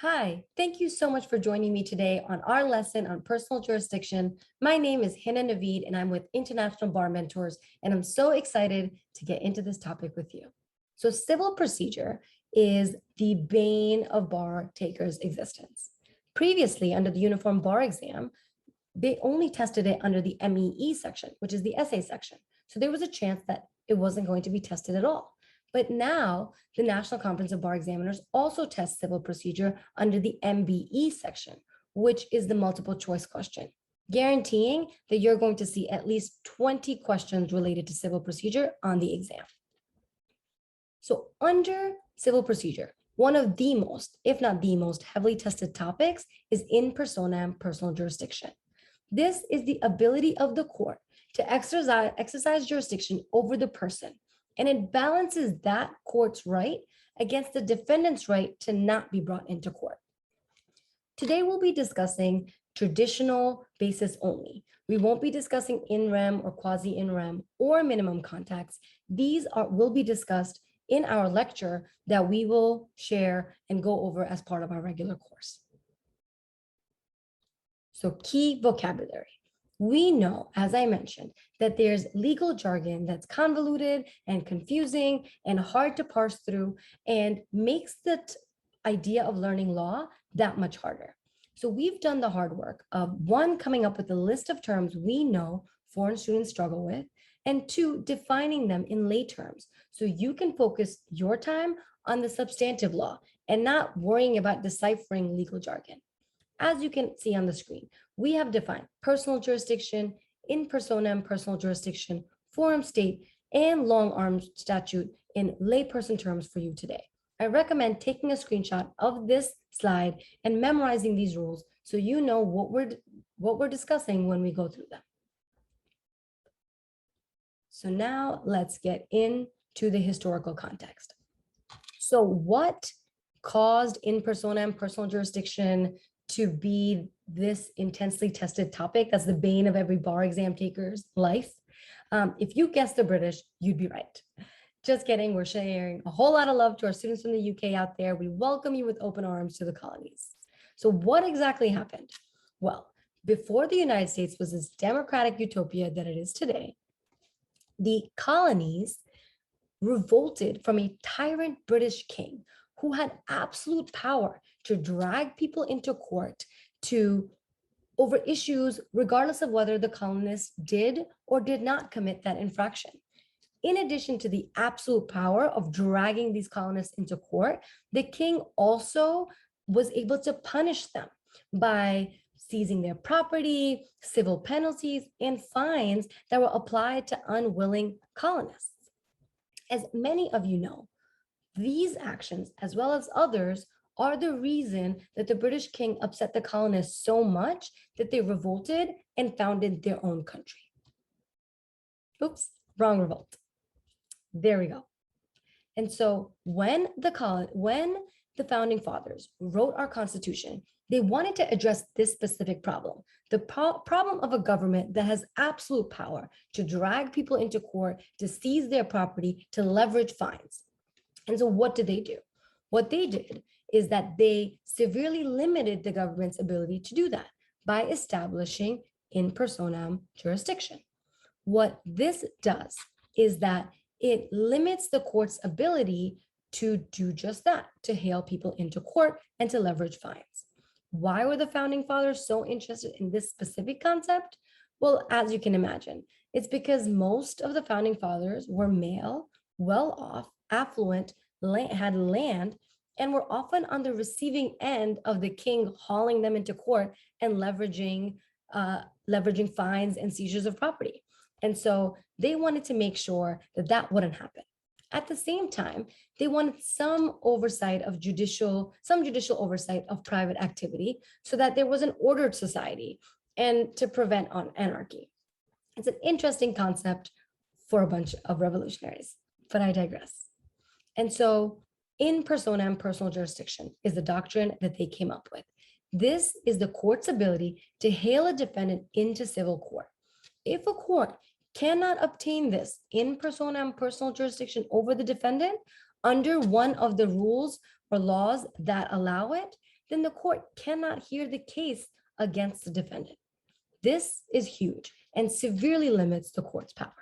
Hi, thank you so much for joining me today on our lesson on personal jurisdiction. My name is Hina Naveed, and I'm with International Bar Mentors, and I'm so excited to get into this topic with you. So, civil procedure is the bane of bar takers' existence. Previously, under the Uniform Bar Exam, they only tested it under the MEE section, which is the essay section. So there was a chance that it wasn't going to be tested at all. But now the National Conference of Bar Examiners also tests civil procedure under the MBE section, which is the multiple choice question, guaranteeing that you're going to see at least 20 questions related to civil procedure on the exam. So under civil procedure, one of the most, if not the most heavily tested topics is in personam personal jurisdiction. This is the ability of the court to exercise jurisdiction over the person, and it balances that court's right against the defendant's right to not be brought into court. Today, we'll be discussing traditional basis only. We won't be discussing in rem or quasi in rem or minimum contacts. These will be discussed in our lecture that we will share and go over as part of our regular course. So key vocabulary. We know, as I mentioned, that there's legal jargon that's convoluted and confusing and hard to parse through and makes the idea of learning law that much harder. So we've done the hard work of one, coming up with a list of terms we know foreign students struggle with, and two, defining them in lay terms so you can focus your time on the substantive law and not worrying about deciphering legal jargon. As you can see on the screen, we have defined personal jurisdiction, in personam personal jurisdiction, forum state, and long arm statute in layperson terms for you today. I recommend taking a screenshot of this slide and memorizing these rules so you know what we're discussing when we go through them. So now let's get into the historical context. So what caused in personam personal jurisdiction to be this intensely tested topic that's the bane of every bar exam taker's life? If you guessed the British, you'd be right. Just kidding. We're sharing a whole lot of love to our students from the UK out there. We welcome you with open arms to the colonies. So what exactly happened? Well, before the United States was this democratic utopia that it is today, the colonies revolted from a tyrant British king who had absolute power to drag people into court over issues, regardless of whether the colonists did or did not commit that infraction. In addition to the absolute power of dragging these colonists into court, the king also was able to punish them by seizing their property, civil penalties, and fines that were applied to unwilling colonists. As many of you know, these actions, as well as others, are the reason that the British king upset the colonists so much that they revolted and founded their own country. Oops, wrong revolt. There we go. And so when the founding fathers wrote our Constitution, they wanted to address this specific problem, the problem of a government that has absolute power to drag people into court, to seize their property, to leverage fines. And so what did they do? What they did is that they severely limited the government's ability to do that by establishing in personam jurisdiction. What this does is that it limits the court's ability to do just that, to hail people into court and to leverage fines. Why were the founding fathers so interested in this specific concept? Well, as you can imagine, it's because most of the founding fathers were male, well-off, affluent, had land, and were often on the receiving end of the king hauling them into court and leveraging fines and seizures of property. And so they wanted to make sure that that wouldn't happen. At the same time, they wanted some judicial oversight of private activity so that there was an ordered society and to prevent anarchy. It's an interesting concept for a bunch of revolutionaries, but I digress. And so in personam personal jurisdiction is the doctrine that they came up with. This is the court's ability to hail a defendant into civil court. If a court cannot obtain this in personam personal jurisdiction over the defendant under one of the rules or laws that allow it, then the court cannot hear the case against the defendant. This is huge and severely limits the court's power.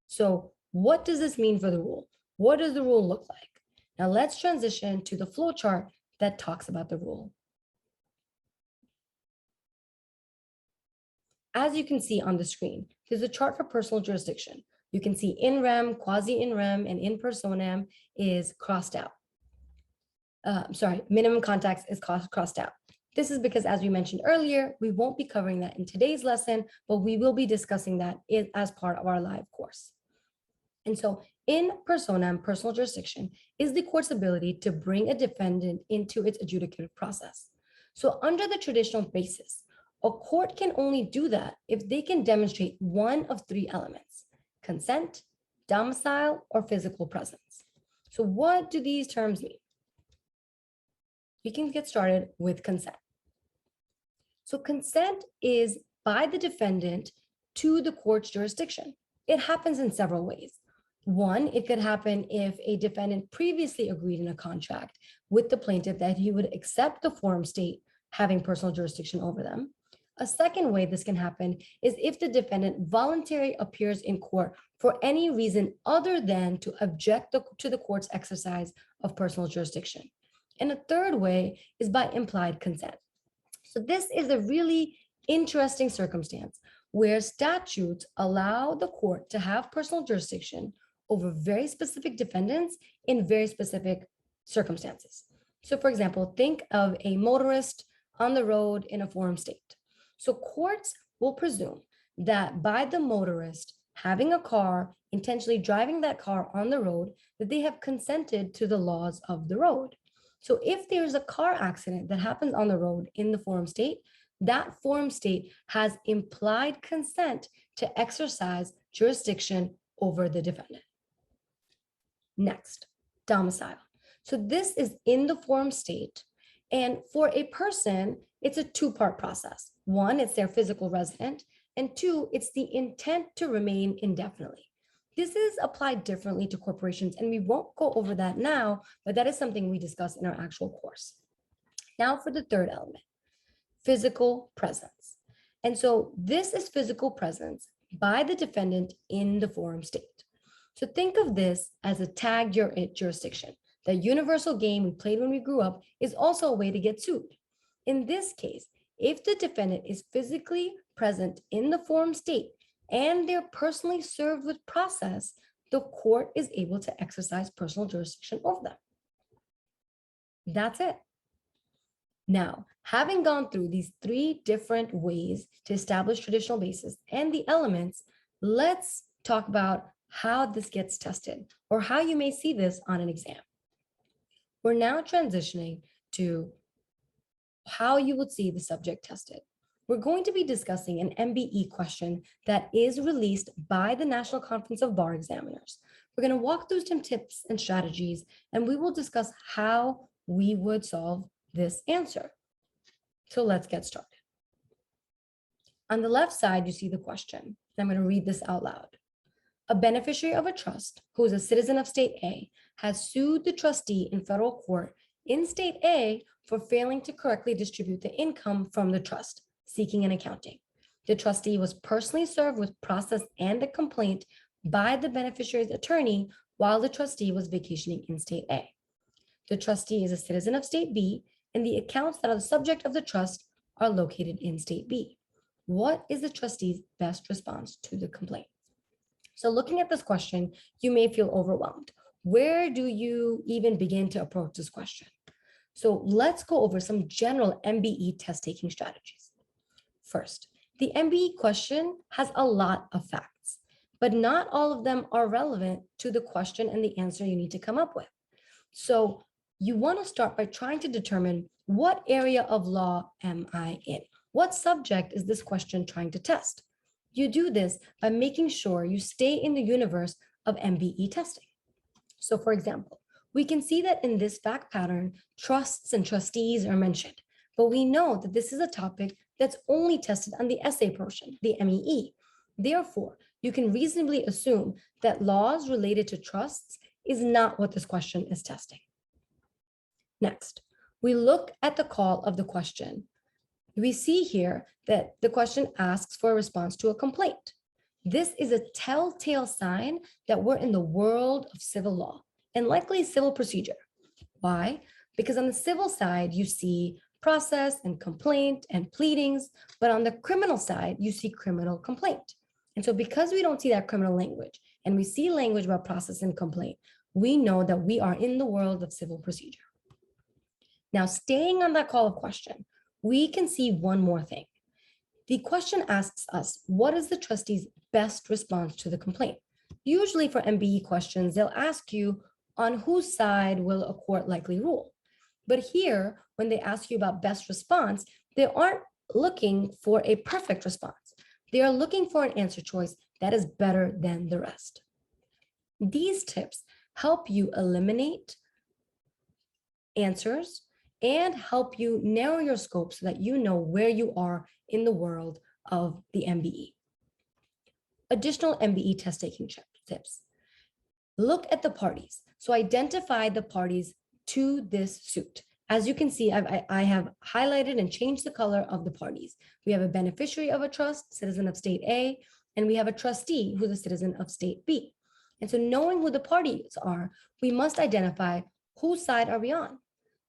So what does this mean for the rule? What does the rule look like? Now let's transition to the flow chart that talks about the rule. As you can see on the screen, there's a chart for personal jurisdiction. You can see in rem, quasi in rem, and in personam is crossed out. Minimum contacts is crossed out. This is because, as we mentioned earlier, we won't be covering that in today's lesson, but we will be discussing that as part of our live course. And so in personam, personal jurisdiction is the court's ability to bring a defendant into its adjudicative process. So under the traditional basis, a court can only do that if they can demonstrate one of three elements: consent, domicile, or physical presence. So what do these terms mean? We can get started with consent. So consent is by the defendant to the court's jurisdiction. It happens in several ways. One, it could happen if a defendant previously agreed in a contract with the plaintiff that he would accept the forum state having personal jurisdiction over them. A second way this can happen is if the defendant voluntarily appears in court for any reason other than to object to the court's exercise of personal jurisdiction. And a third way is by implied consent. So this is a really interesting circumstance where statutes allow the court to have personal jurisdiction over very specific defendants in very specific circumstances. So for example, think of a motorist on the road in a forum state. So courts will presume that by the motorist having a car, intentionally driving that car on the road, that they have consented to the laws of the road. So if there's a car accident that happens on the road in the forum state, that forum state has implied consent to exercise jurisdiction over the defendant. Next, domicile. So this is in the forum state. And for a person, it's a two-part process. One, it's their physical resident, and two, it's the intent to remain indefinitely. This is applied differently to corporations, and we won't go over that now, but that is something we discuss in our actual course. Now for the third element, physical presence. And so this is physical presence by the defendant in the forum state. So think of this as a tag your it jurisdiction. The universal game we played when we grew up is also a way to get sued. In this case, if the defendant is physically present in the forum state and they're personally served with process, the court is able to exercise personal jurisdiction over them. That's it. Now, having gone through these three different ways to establish traditional basis and the elements, let's talk about how this gets tested or how you may see this on an exam. We're now transitioning to how you would see the subject tested. We're going to be discussing an MBE question that is released by the National Conference of Bar Examiners. We're going to walk through some tips and strategies, and we will discuss how we would solve this answer. So let's get started. On the left side, you see the question. I'm going to read this out loud. A beneficiary of a trust who is a citizen of state A has sued the trustee in federal court in state A for failing to correctly distribute the income from the trust, seeking an accounting. The trustee was personally served with process and a complaint by the beneficiary's attorney while the trustee was vacationing in state A. The trustee is a citizen of state B, and the accounts that are the subject of the trust are located in state B. What is the trustee's best response to the complaint? So looking at this question, you may feel overwhelmed. Where do you even begin to approach this question? So let's go over some general MBE test taking strategies. First, the MBE question has a lot of facts, but not all of them are relevant to the question and the answer you need to come up with. So you want to start by trying to determine what area of law am I in? What subject is this question trying to test? You do this by making sure you stay in the universe of MBE testing. So for example, we can see that in this fact pattern, trusts and trustees are mentioned, but we know that this is a topic that's only tested on the essay portion, the MEE. Therefore, you can reasonably assume that laws related to trusts is not what this question is testing. Next, We look at the call of the question. We see here that the question asks for a response to a complaint. This is a telltale sign that we're in the world of civil law and likely civil procedure. Why? Because on the civil side, you see process and complaint and pleadings, but on the criminal side, you see criminal complaint. And so because we don't see that criminal language and we see language about process and complaint, we know that we are in the world of civil procedure. Now, staying on that call of question, we can see one more thing. The question asks us, what is the trustee's best response to the complaint? Usually for MBE questions, they'll ask you on whose side will a court likely rule. But here, when they ask you about best response, they aren't looking for a perfect response. They are looking for an answer choice that is better than the rest. These tips help you eliminate answers and help you narrow your scope so that you know where you are in the world of the MBE. Additional MBE test taking tips. Look at the parties. So identify the parties to this suit. As you can see, I have highlighted and changed the color of the parties. We have a beneficiary of a trust, citizen of state A, and we have a trustee who's a citizen of state B. And so knowing who the parties are, we must identify whose side are we on.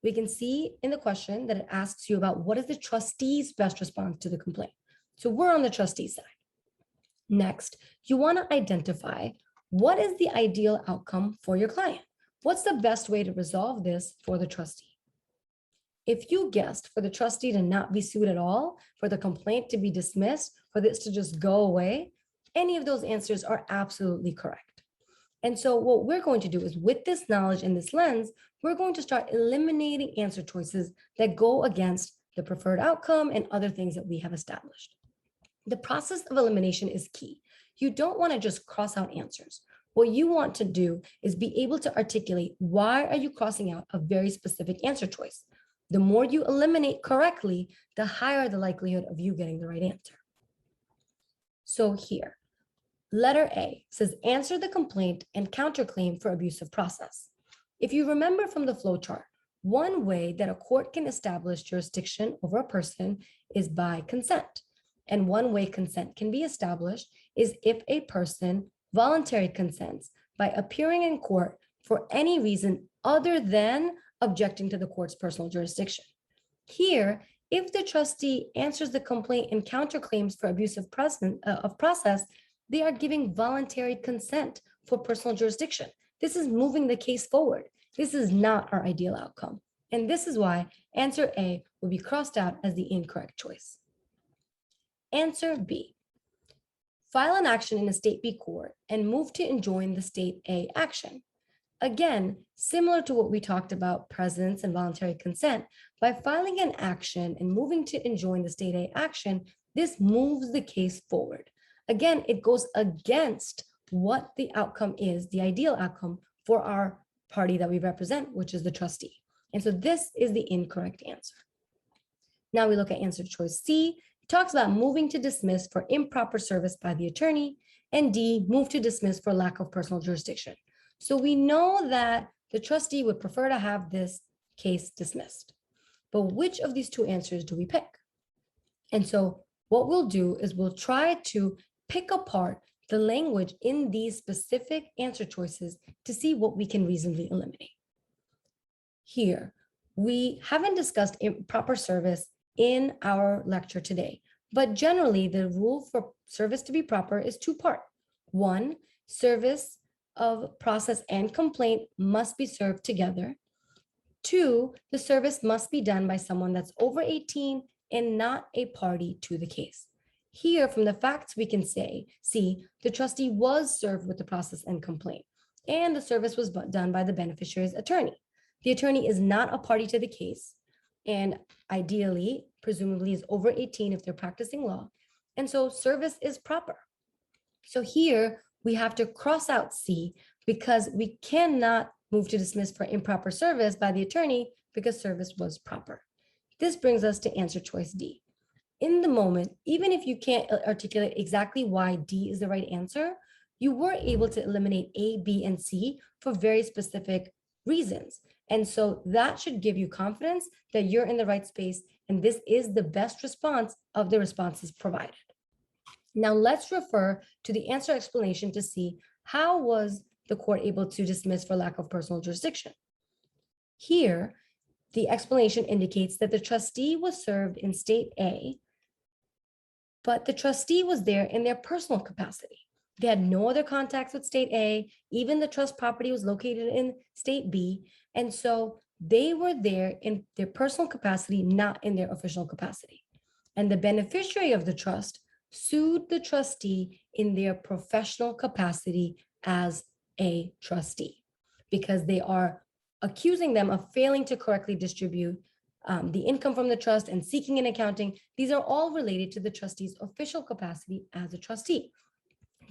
We can see in the question that it asks you about what is the trustee's best response to the complaint. So we're on the trustee side. Next, you want to identify what is the ideal outcome for your client. What's the best way to resolve this for the trustee? If you guessed for the trustee to not be sued at all, for the complaint to be dismissed, for this to just go away, any of those answers are absolutely correct. And so what we're going to do is with this knowledge and this lens, we're going to start eliminating answer choices that go against the preferred outcome and other things that we have established. The process of elimination is key. You don't want to just cross out answers. What you want to do is be able to articulate why are you crossing out a very specific answer choice. The more you eliminate correctly, the higher the likelihood of you getting the right answer. So here, letter A says answer the complaint and counterclaim for abusive process. If you remember from the flowchart, one way that a court can establish jurisdiction over a person is by consent. And one way consent can be established is if a person voluntarily consents by appearing in court for any reason other than objecting to the court's personal jurisdiction. Here, if the trustee answers the complaint and counterclaims for abusive process, they are giving voluntary consent for personal jurisdiction. This is moving the case forward. This is not our ideal outcome. And this is why answer A will be crossed out as the incorrect choice. Answer B, file an action in a state B court and move to enjoin the state A action. Again, similar to what we talked about presence and voluntary consent, by filing an action and moving to enjoin the state A action, this moves the case forward. Again, it goes against what the outcome is, the ideal outcome for our party that we represent, which is the trustee. And so this is the incorrect answer. Now we look at answer choice C. It talks about moving to dismiss for improper service by the attorney, and D, move to dismiss for lack of personal jurisdiction. So we know that the trustee would prefer to have this case dismissed. But which of these two answers do we pick? And so what we'll do is we'll try to pick apart the language in these specific answer choices to see what we can reasonably eliminate. Here, we haven't discussed improper service in our lecture today, but generally the rule for service to be proper is two-part. One, service of process and complaint must be served together. Two, the service must be done by someone that's over 18 and not a party to the case. Here, from the facts, we can see the trustee was served with the process and complaint, and the service was done by the beneficiary's attorney. The attorney is not a party to the case, and ideally, presumably is over 18 if they're practicing law, and so service is proper. So here, we have to cross out C because we cannot move to dismiss for improper service by the attorney because service was proper. This brings us to answer choice D. In the moment, even if you can't articulate exactly why D is the right answer, you were able to eliminate A, B, and C for very specific reasons. And so that should give you confidence that you're in the right space, and this is the best response of the responses provided. Now let's refer to the answer explanation to see how was the court able to dismiss for lack of personal jurisdiction. Here, the explanation indicates that the trustee was served in state A, but the trustee was there in their personal capacity. They had no other contacts with state A, even the trust property was located in state B, and so they were there in their personal capacity, not in their official capacity. And the beneficiary of the trust sued the trustee in their professional capacity as a trustee, because they are accusing them of failing to correctly distribute the income from the trust and seeking an accounting. These are all related to the trustee's official capacity as a trustee.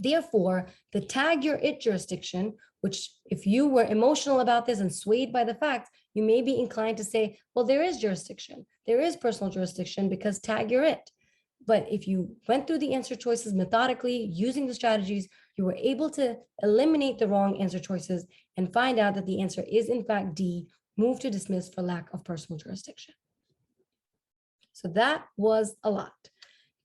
Therefore, the tag your it jurisdiction, which if you were emotional about this and swayed by the facts, you may be inclined to say, well, there is jurisdiction. There is personal jurisdiction because tag your it. But if you went through the answer choices methodically, using the strategies, you were able to eliminate the wrong answer choices and find out that the answer is in fact D, move to dismiss for lack of personal jurisdiction. So that was a lot.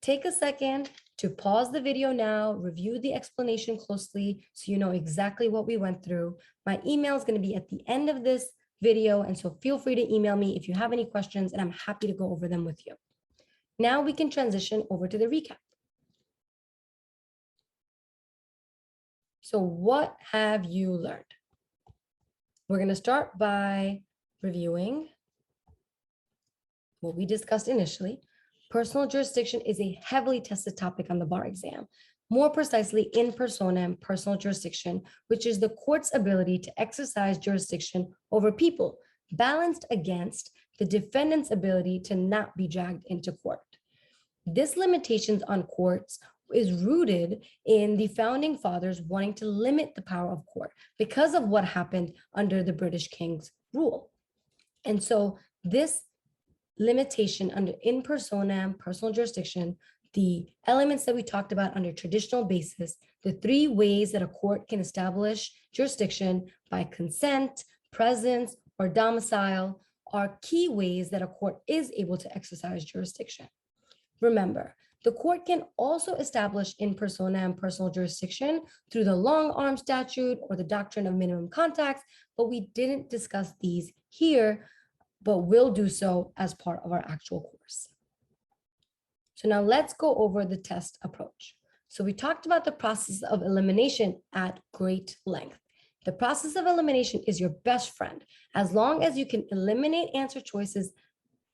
Take a second to pause the video now, review the explanation closely so you know exactly what we went through. My email is going to be at the end of this video, and so feel free to email me if you have any questions, and I'm happy to go over them with you. Now we can transition over to the recap. So what have you learned? We're going to start by reviewing what we discussed initially. Personal jurisdiction is a heavily tested topic on the bar exam. More precisely, in personam, personal jurisdiction, which is the court's ability to exercise jurisdiction over people, balanced against the defendant's ability to not be dragged into court. This limitations on courts is rooted in the founding fathers wanting to limit the power of court because of what happened under the British King's rule. And so this limitation under in personam, personal jurisdiction, the elements that we talked about under traditional basis, the three ways that a court can establish jurisdiction by consent, presence, or domicile are key ways that a court is able to exercise jurisdiction. Remember, the court can also establish in personam personal jurisdiction through the long arm statute or the doctrine of minimum contacts, but we didn't discuss these here, but will do so as part of our actual course. So now let's go over the test approach. So we talked about the process of elimination at great length. The process of elimination is your best friend, as long as you can eliminate answer choices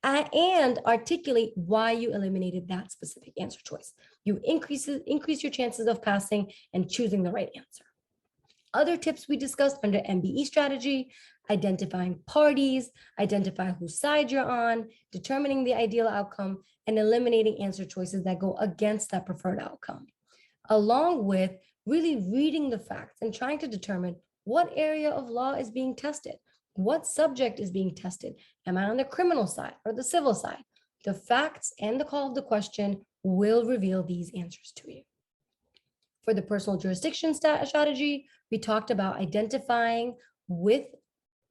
and articulate why you eliminated that specific answer choice. You increase your chances of passing and choosing the right answer. Other tips we discussed under MBE strategy: identifying parties, identify whose side you're on, determining the ideal outcome, and eliminating answer choices that go against that preferred outcome, along with really reading the facts and trying to determine what area of law is being tested. What subject is being tested? Am I on the criminal side or the civil side? The facts and the call of the question will reveal these answers to you. For the personal jurisdiction strategy, we talked about identifying with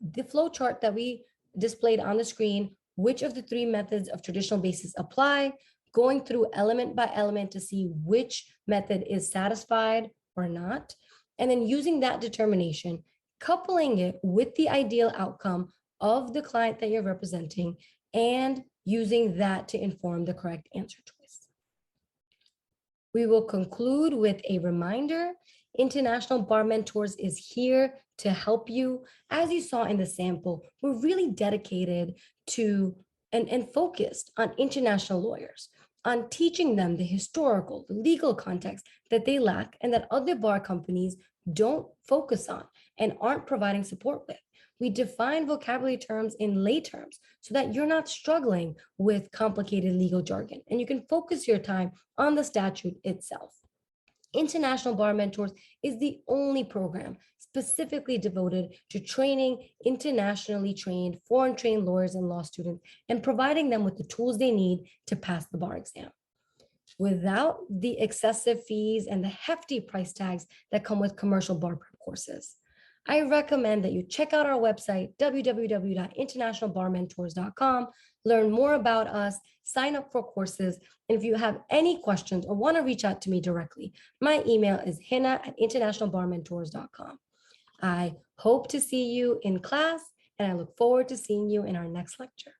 the flow chart that we displayed on the screen which of the three methods of traditional basis apply, going through element by element to see which method is satisfied or not, and then using that determination, coupling it with the ideal outcome of the client that you're representing, and using that to inform the correct answer choice. We will conclude with a reminder. International Bar Mentors is here to help you. As you saw in the sample, we're really dedicated to and focused on international lawyers, on teaching them the historical, the legal context that they lack and that other bar companies don't focus on and aren't providing support with. We define vocabulary terms in lay terms so that you're not struggling with complicated legal jargon and you can focus your time on the statute itself. International Bar Mentors is the only program specifically devoted to training internationally trained, foreign trained lawyers and law students and providing them with the tools they need to pass the bar exam, without the excessive fees and the hefty price tags that come with commercial bar prep courses. I recommend that you check out our website, www.internationalbarmentors.com, learn more about us, sign up for courses. And if you have any questions or want to reach out to me directly, my email is hina@internationalbarmentors.com. I hope to see you in class, and I look forward to seeing you in our next lecture.